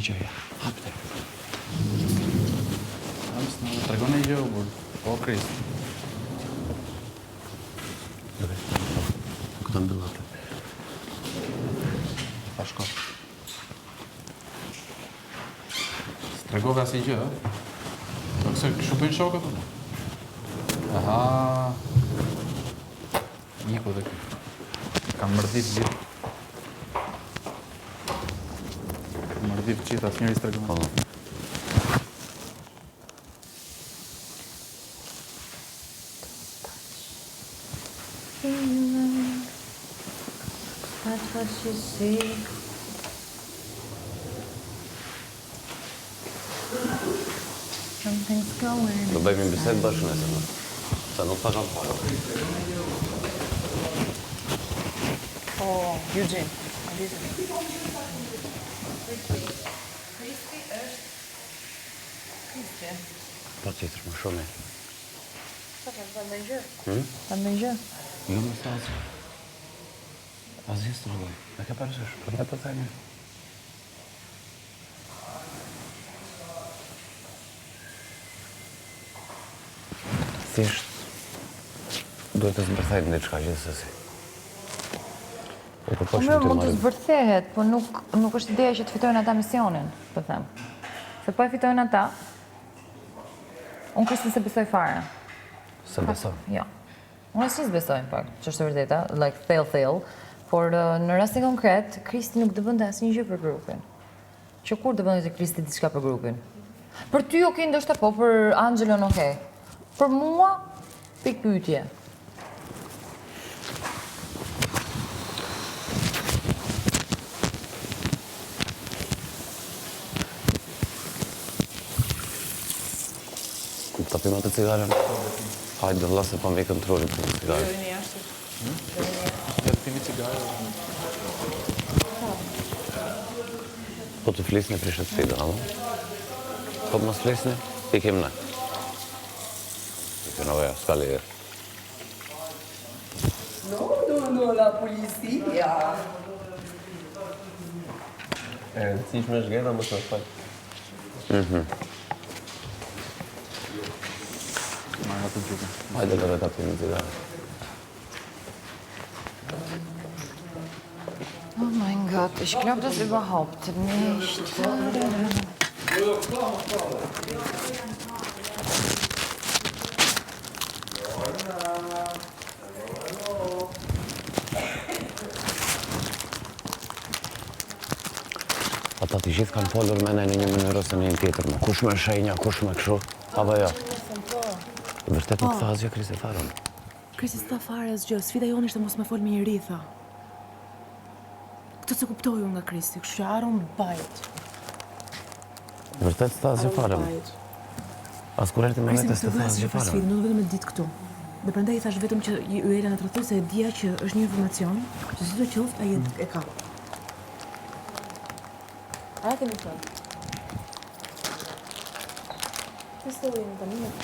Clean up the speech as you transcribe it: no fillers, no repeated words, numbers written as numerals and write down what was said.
një gjë, ja. Hapte. Të tregon një gjë, po, Kris. Këta mbëllate. Ta shko. Së tregove asë një gjë, do këse kështu bëjnë shokët? Aha. Iku dhe këtë. Kam mërdit gjithë. Kam mërdit gjithë, asë njëri së tregove. That's what she said. Something's going. Do bëjmë një bisedë bashkë nëse, sa nuk ta kam parë. Eugene. Kristi është... Kristi. Po tjetër, më shumë. Sa ka të ndonjë gjë? Ka ndonjë gjë? Jo më sa asë. Asë jesë të rëdoj. Me ke parësysh, për me të thejnë. Thjesht, duhet të zbërthejnë në qka gjithësësi. Po mirë, mund të zbërthehet, po nuk është ideja që të fitojnë ata misionin, po them. Se po e fitojnë ata, unë Kristin se besoj fare. Se besoj? Jo. Unë asë që besoj, pak, që është vërteta, like thell, por në rastin konkret, Kristi nuk të bënda asë një gjë për grupin. Që kur të bënda të Kristi diçka për grupin? Për ty, okej, ndoshta po, për Angelon, okej. Për mua, pik pyetje. Ta pimat e cigarën? Hajde, vëlla, se pa me i kontrolin për cigarën. Një jashtë. Ja të pimi cigarë. Po të flisni prishet sfida, ama? Po të mos flisni, ikim ne. Ikim nëveja, s'ka leje. No, la polizia. Si ishme shgeta, mos në faj. Marra të gjukë. Hajde dhe ta pimi cigarën. Oh mein Gott, ich glaube das überhaupt nicht. Ata të gjithë kanë folur me ne në një mënyrë ose në një tjetër, me kush me shenja, kush me këshu, apo jo? Vërtet nuk tha asgjë Kristi farën. Kristi s'tha fare asgjë, sfida jonë ishte mos me fol me njëri, tha. Këtë se kuptoju nga Kristi, kështu që Aron bajt. Vërtet s'tha asgjë farën. As kur erti me Kristi vete më s'të tha sfidoi asgjë për farën. sfidë, nuk vetëm e ditë këtu. Dhe prandaj i thash vetëm që ju Ela na tradhtoi se e dija që është një informacion, që si do qoftë ai e ka. A kemi thënë? Historinë të një të